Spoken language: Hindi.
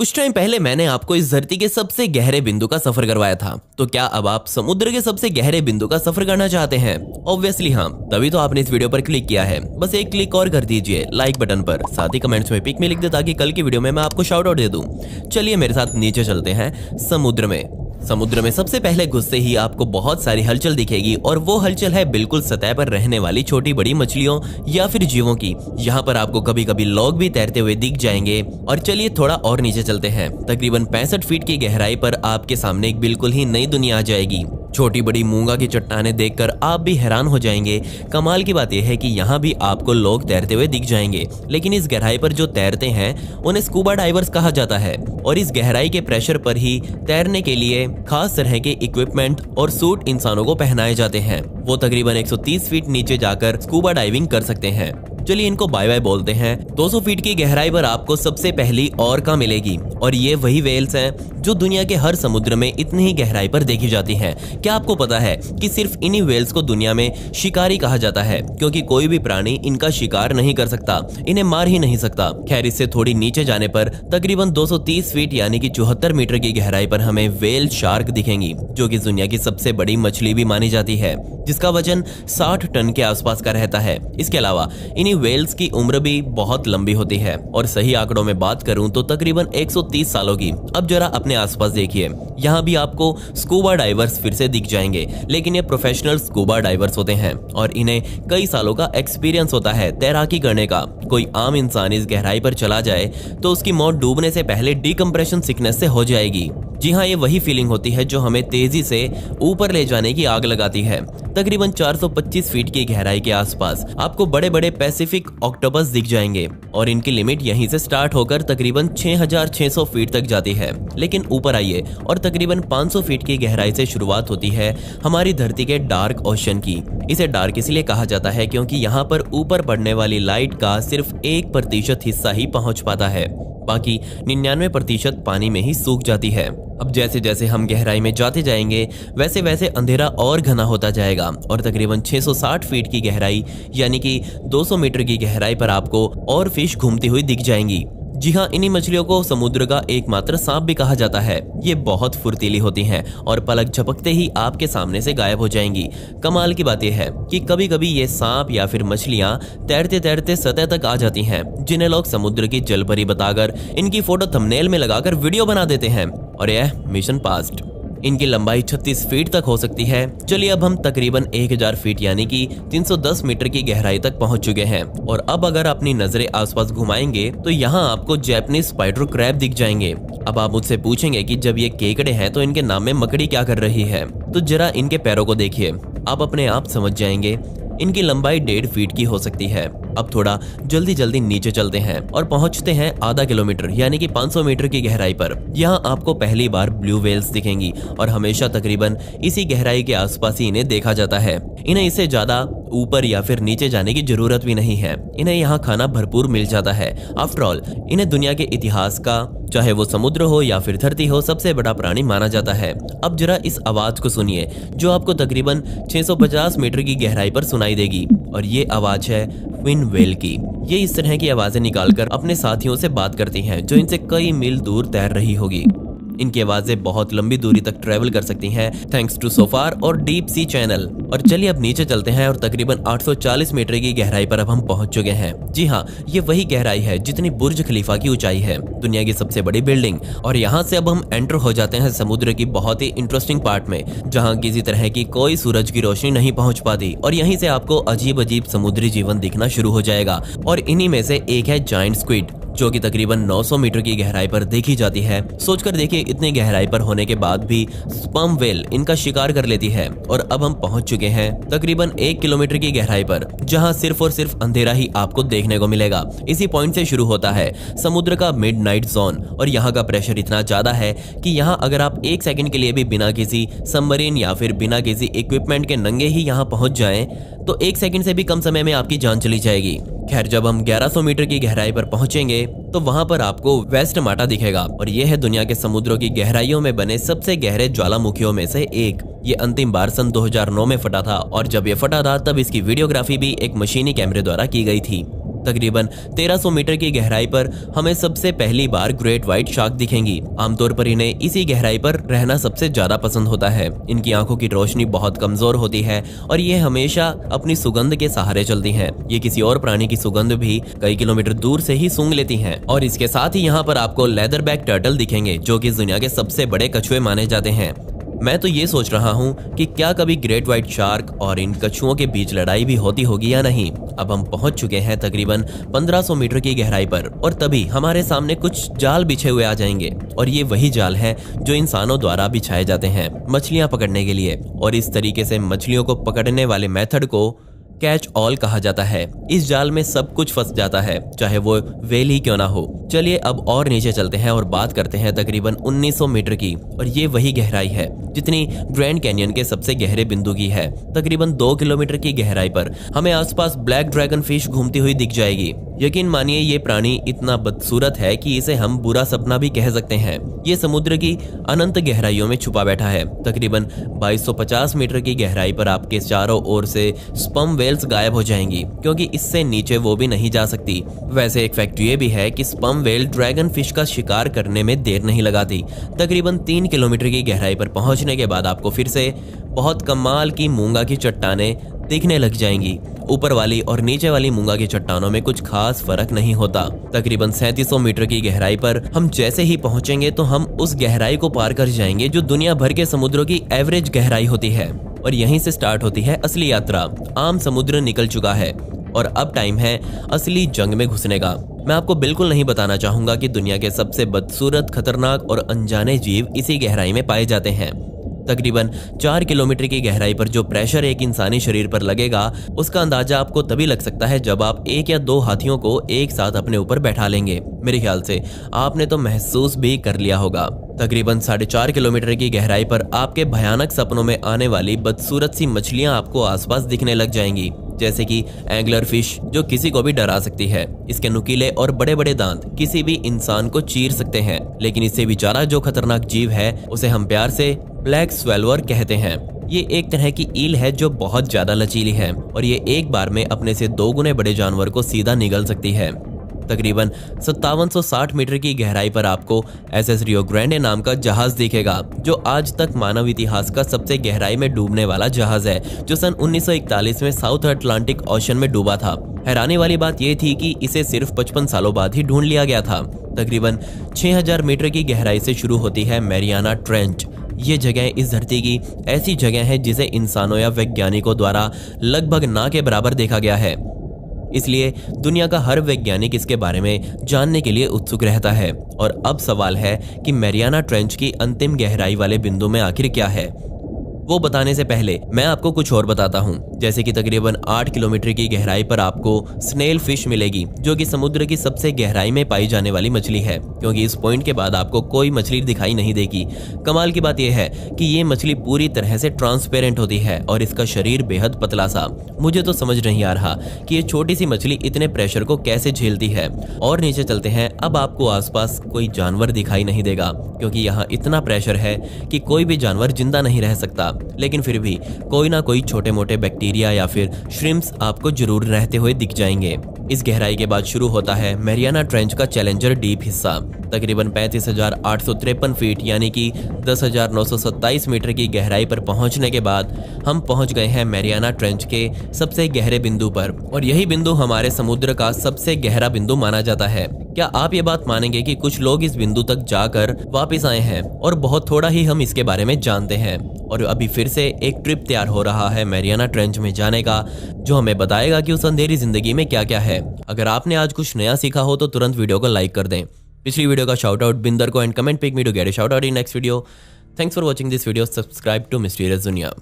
कुछ टाइम पहले मैंने आपको इस धरती के सबसे गहरे बिंदु का सफर करवाया था, तो क्या अब आप समुद्र के सबसे गहरे बिंदु का सफर करना चाहते हैं? ऑब्वियसली हाँ, तभी तो आपने इस वीडियो पर क्लिक किया है। बस एक क्लिक और कर दीजिए लाइक बटन पर, साथ ही कमेंट्स में पिक में लिख दे ताकि कल की वीडियो में मैं आपको शाउट आउट दे दूं। चलिए मेरे साथ नीचे चलते हैं समुद्र में सबसे पहले घुसते ही आपको बहुत सारी हलचल दिखेगी और वो हलचल है बिल्कुल सतह पर रहने वाली छोटी बड़ी मछलियों या फिर जीवों की। यहाँ पर आपको कभी कभी लोग भी तैरते हुए दिख जाएंगे। और चलिए थोड़ा और नीचे चलते हैं। तकरीबन 65 फीट की गहराई पर आपके सामने एक बिल्कुल ही नई दुनिया आ जाएगी। छोटी बड़ी मूंगा की चट्टानें देखकर आप भी हैरान हो जाएंगे। कमाल की बात यह है कि यहाँ भी आपको लोग तैरते हुए दिख जाएंगे, लेकिन इस गहराई पर जो तैरते हैं उन्हें स्कूबा डाइवर्स कहा जाता है। और इस गहराई के प्रेशर पर ही तैरने के लिए खास तरह के इक्विपमेंट और सूट इंसानों को पहनाए जाते हैं। वो तकरीबन 130 फीट नीचे जाकर स्कूबा डाइविंग कर सकते हैं। चलिए इनको बाय बाय बोलते हैं। 200 फीट की गहराई पर आपको सबसे पहली ऑर्का मिलेगी और ये वही वेल्स हैं जो दुनिया के हर समुद्र में इतनी ही गहराई पर देखी जाती हैं। क्या आपको पता है कि सिर्फ इन्हीं वेल्स को दुनिया में शिकारी कहा जाता है, क्योंकि कोई भी प्राणी इनका शिकार नहीं कर सकता, इन्हें मार ही नहीं सकता। खैर, इससे थोड़ी नीचे जाने पर तकरीबन 230 फीट यानी कि 74 मीटर की गहराई पर हमें वेल शार्क दिखेंगी, जो कि दुनिया की सबसे बड़ी मछली भी मानी जाती है, जिसका वजन 60 टन के आसपास का रहता है। इसके अलावा इन्हीं वेल्स की उम्र भी बहुत लंबी होती है और सही आंकड़ों में बात करूं तो तकरीबन 130 सालों की। अब जरा अपने आसपास देखिए, यहाँ भी आपको स्कूबा डाइवर्स फिर से दिख जाएंगे, लेकिन ये प्रोफेशनल स्कूबा डाइवर्स होते हैं और इन्हें कई सालों का एक्सपीरियंस होता है तैराकी करने का। कोई आम इंसान इस गहराई पर चला जाए तो उसकी मौत डूबने से पहले डिकम्प्रेशन सिकनेस से हो जाएगी। जी हाँ, ये वही फीलिंग होती है जो हमें तेजी से ऊपर ले जाने की आग लगाती है। तकरीबन 425 फीट की गहराई के आसपास आपको बड़े बड़े पैसिफिक ऑक्टोपस दिख जाएंगे और इनकी लिमिट यहीं से स्टार्ट होकर तकरीबन 6600 फीट तक जाती है। लेकिन ऊपर आइए और तकरीबन 500 फीट की गहराई से शुरुआत होती है हमारी धरती के डार्क ओशन की। इसे डार्क इसलिए कहा जाता है क्योंकि यहाँ पर ऊपर पड़ने वाली लाइट का सिर्फ 1% हिस्सा ही पहुंच पाता है, बाकी 99% पानी में ही सूख जाती है। अब जैसे जैसे हम गहराई में जाते जाएंगे वैसे वैसे अंधेरा और घना होता जाएगा और तकरीबन 660 फीट की गहराई यानी कि 200 मीटर की गहराई पर आपको और फिश घूमती हुई दिख जाएंगी। जी हाँ, इन्हीं मछलियों को समुद्र का एकमात्र सांप भी कहा जाता है। ये बहुत फुर्तीली होती हैं और पलक झपकते ही आपके सामने से गायब हो जाएंगी। कमाल की बात यह है कि कभी कभी ये सांप या फिर मछलियां तैरते तैरते सतह तक आ जाती हैं, जिन्हें लोग समुद्र की जलपरी बताकर इनकी फोटो थंबनेल में लगाकर वीडियो बना देते हैं और यह मिशन पास्ट। इनकी लंबाई 36 फीट तक हो सकती है। चलिए अब हम तकरीबन 1000 फीट यानी कि 310 मीटर की गहराई तक पहुंच चुके हैं और अब अगर अपनी नजरें आसपास घुमाएंगे तो यहाँ आपको जैपनीज स्पाइडर क्रैब दिख जाएंगे। अब आप मुझसे पूछेंगे कि जब ये केकड़े हैं तो इनके नाम में मकड़ी क्या कर रही है, तो जरा इनके पैरों को देखिए, आप अपने आप समझ जाएंगे। इनकी लंबाई 1.5 फीट की हो सकती है। अब थोड़ा जल्दी नीचे चलते हैं और पहुंचते हैं आधा किलोमीटर यानी कि 500 मीटर की गहराई पर। यहाँ आपको पहली बार ब्लू व्हेल्स दिखेंगी और हमेशा तकरीबन इसी गहराई के आसपास ही इन्हें देखा जाता है। इन्हें इससे ज्यादा ऊपर या फिर नीचे जाने की जरूरत भी नहीं है, इन्हें यहाँ खाना भरपूर मिल जाता है। आफ्टर ऑल इन्हें दुनिया के इतिहास का, चाहे वो समुद्र हो या फिर धरती हो, सबसे बड़ा प्राणी माना जाता है। अब जरा इस आवाज को सुनिए जो आपको तकरीबन 650 मीटर की गहराई पर सुनाई देगी और ये आवाज है ट्विन व्हेल की। ये इस तरह की आवाजें निकालकर अपने साथियों से बात करती हैं जो इनसे कई मील दूर तैर रही होगी। इनकी आवाजें बहुत लंबी दूरी तक ट्रेवल कर सकती हैं थैंक्स टू सोफार और डीप सी चैनल। और चलिए अब नीचे चलते हैं और तकरीबन 840 मीटर की गहराई पर अब हम पहुंच चुके हैं। जी हाँ, ये वही गहराई है जितनी बुर्ज खलीफा की ऊंचाई है, दुनिया की सबसे बड़ी बिल्डिंग। और यहाँ से अब हम एंटर हो जाते हैं समुद्र की बहुत ही इंटरेस्टिंग पार्ट में, जहाँ किसी तरह की कोई सूरज की रोशनी नहीं पहुंच पाती और यहीं से आपको अजीब अजीब समुद्री जीवन दिखना शुरू हो जाएगा। और इन्हीं में से एक है जायंट स्क्विड, जो कि तकरीबन 900 मीटर की गहराई पर देखी जाती है। सोचकर देखिए, इतनी गहराई पर होने के बाद भी स्पर्म व्हेल इनका शिकार कर लेती है। और अब हम पहुंच चुके हैं तकरीबन 1 किलोमीटर की गहराई पर, जहां सिर्फ और सिर्फ अंधेरा ही आपको देखने को मिलेगा। इसी पॉइंट से शुरू होता है समुद्र का मिडनाइट जोन और यहाँ का प्रेशर इतना ज्यादा है कि यहाँ अगर आप 1 सेकंड के लिए भी बिना किसी सबमरीन या फिर बिना किसी इक्विपमेंट के नंगे ही यहाँ पहुंच जाएं तो 1 सेकंड से भी कम समय में आपकी जान चली जाएगी। खैर, जब हम 1100 मीटर की गहराई पर पहुंचेंगे तो वहां पर आपको वेस्ट माटा दिखेगा और यह है दुनिया के समुद्रों की गहराइयों में बने सबसे गहरे ज्वालामुखियों में से एक। ये अंतिम बार सन 2009 में फटा था और जब ये फटा था तब इसकी वीडियोग्राफी भी एक मशीनी कैमरे द्वारा की गई थी। तकरीबन 1300 मीटर की गहराई पर हमें सबसे पहली बार ग्रेट व्हाइट शार्क दिखेंगी। आमतौर पर इन्हें इसी गहराई पर रहना सबसे ज्यादा पसंद होता है। इनकी आंखों की रोशनी बहुत कमजोर होती है और ये हमेशा अपनी सुगंध के सहारे चलती हैं। ये किसी और प्राणी की सुगंध भी कई किलोमीटर दूर से ही सूंघ लेती हैं। और इसके साथ ही यहाँ पर आपको लेदर बैक टर्टल दिखेंगे, जो कि दुनिया के सबसे बड़े कछुए माने जाते हैं। मैं तो ये सोच रहा हूँ कि क्या कभी ग्रेट व्हाइट शार्क और इन कछुओं के बीच लड़ाई भी होती होगी या नहीं। अब हम पहुंच चुके हैं तकरीबन 1500 मीटर की गहराई पर और तभी हमारे सामने कुछ जाल बिछे हुए आ जाएंगे। और ये वही जाल हैं जो इंसानों द्वारा बिछाए जाते हैं मछलियां पकड़ने के लिए। और इस तरीके से मछलियों को पकड़ने वाले मेथड को कैच ऑल कहा जाता है। इस जाल में सब कुछ फंस जाता है, चाहे वो व्हेल ही क्यों ना हो। चलिए अब और नीचे चलते हैं और बात करते हैं तकरीबन 1900 मीटर की। और ये वही गहराई है जितनी ग्रैंड कैनियन के सबसे गहरे बिंदु की है। तकरीबन 2 किलोमीटर की गहराई पर हमें आसपास ब्लैक ड्रैगन फिश घूमती हुई दिख जाएगी। यकीन मानिए ये प्राणी इतना बदसूरत है कि इसे हम बुरा सपना भी कह सकते हैं। ये समुद्र की अनंत गहराइयों में छुपा बैठा है। तकरीबन 2250 मीटर की गहराई पर आपके चारों ओर से स्पर्म वेल्स गायब हो जाएंगी, क्योंकि इससे नीचे वो भी नहीं जा सकती। वैसे एक फैक्ट ये भी है कि स्पर्म वेल ड्रैगन फिश का शिकार करने में देर नहीं लगाती। तकरीबन 3 किलोमीटर की गहराई पर पहुंचने के बाद आपको फिर से बहुत कमाल की मूंगा की चट्टानें दिखने लग जाएंगी। ऊपर वाली और नीचे वाली मूंगा की चट्टानों में कुछ खास फर्क नहीं होता। तकरीबन 3700 मीटर की गहराई पर हम जैसे ही पहुंचेंगे तो हम उस गहराई को पार कर जाएंगे जो दुनिया भर के समुद्रों की एवरेज गहराई होती है। और यहीं से स्टार्ट होती है असली यात्रा। आम समुद्र निकल चुका है और अब टाइम है असली जंग में घुसने का। मैं आपको बिल्कुल नहीं बताना चाहूंगा कि दुनिया के सबसे बदसूरत, खतरनाक और अनजाने जीव इसी गहराई में पाए जाते हैं। तकरीबन 4 किलोमीटर की गहराई पर जो प्रेशर एक इंसानी शरीर पर लगेगा, उसका अंदाजा आपको तभी लग सकता है जब आप 1 या 2 हाथियों को एक साथ अपने ऊपर बैठा लेंगे। मेरे ख्याल से आपने तो महसूस भी कर लिया होगा। तकरीबन 4.5 किलोमीटर की गहराई पर आपके भयानक सपनों में आने वाली बदसूरत सी मछलियां आपको आसपास दिखने लग जाएंगी, जैसे कि एंगलर फिश, जो किसी को भी डरा सकती है। इसके नुकीले और बड़े बड़े दांत किसी भी इंसान को चीर सकते हैं। लेकिन इससे भी ज्यादा जो खतरनाक जीव है उसे हम प्यार से ब्लैक स्वेलवर कहते हैं। ये एक तरह की ईल है जो बहुत ज्यादा लचीली है और ये एक बार में अपने से 2 गुने बड़े जानवर को सीधा निगल सकती है। तकरीबन 5760 मीटर की गहराई पर आपको एसएस रियो ग्रैंडे नाम का जहाज दिखेगा, जो आज तक मानव इतिहास का सबसे गहराई में डूबने वाला जहाज है, जो सन 1941 में साउथ अटलांटिक ओशन में डूबा था। हैरानी वाली बात यह थी कि इसे सिर्फ 55 सालों बाद ही ढूंढ लिया गया था। तकरीबन 6000 मीटर की गहराई से शुरू होती है मैरियाना ट्रेंच। ये जगह इस धरती की ऐसी जगह है जिसे इंसानों या वैज्ञानिकों द्वारा लगभग ना के बराबर देखा गया है। इसलिए दुनिया का हर वैज्ञानिक इसके बारे में जानने के लिए उत्सुक रहता है। और अब सवाल है कि मैरियाना ट्रेंच की अंतिम गहराई वाले बिंदु में आखिर क्या है। वो बताने से पहले मैं आपको कुछ और बताता हूँ। जैसे कि तकरीबन 8 किलोमीटर की गहराई पर आपको स्नेल फिश मिलेगी, जो कि समुद्र की सबसे गहराई में पाई जाने वाली मछली है, क्योंकि इस पॉइंट के बाद आपको कोई मछली दिखाई नहीं देगी। कमाल की बात यह है कि ये मछली पूरी तरह से ट्रांसपेरेंट होती है और इसका शरीर बेहद पतला सा। मुझे तो समझ नहीं आ रहा कि ये छोटी सी मछली इतने प्रेशर को कैसे झेलती है। और नीचे चलते हैं। अब आपको आसपास कोई जानवर दिखाई नहीं देगा, क्योंकि यहाँ इतना प्रेशर है कि कोई भी जानवर जिंदा नहीं रह सकता। लेकिन फिर भी कोई ना कोई छोटे मोटे बैक्टीरिया या फिर श्रिम्प्स आपको जरूर रहते हुए दिख जाएंगे। इस गहराई के बाद शुरू होता है मैरियाना ट्रेंच का चैलेंजर डीप हिस्सा। तकरीबन 35,853 फीट यानी कि 10,927 मीटर की गहराई पर पहुंचने के बाद हम पहुंच गए हैं मैरियाना ट्रेंच के सबसे गहरे बिंदु पर। और यही बिंदु हमारे समुद्र का सबसे गहरा बिंदु माना जाता है। क्या आप ये बात मानेंगे कि कुछ लोग इस बिंदु तक जाकर वापस आए हैं और बहुत थोड़ा ही हम इसके बारे में जानते हैं। और अभी फिर से एक ट्रिप तैयार हो रहा है मैरियाना ट्रेंच में जाने का, जो हमें बताएगा कि उस अंधेरी जिंदगी में क्या क्या है। अगर आपने आज कुछ नया सीखा हो तो तुरंत वीडियो को लाइक कर दें। पिछली वीडियो का शाउट आउट बिंदर को and comment pick me to get a shout out in next video. Thanks for watching this video. Subscribe to mysterious दुनिया।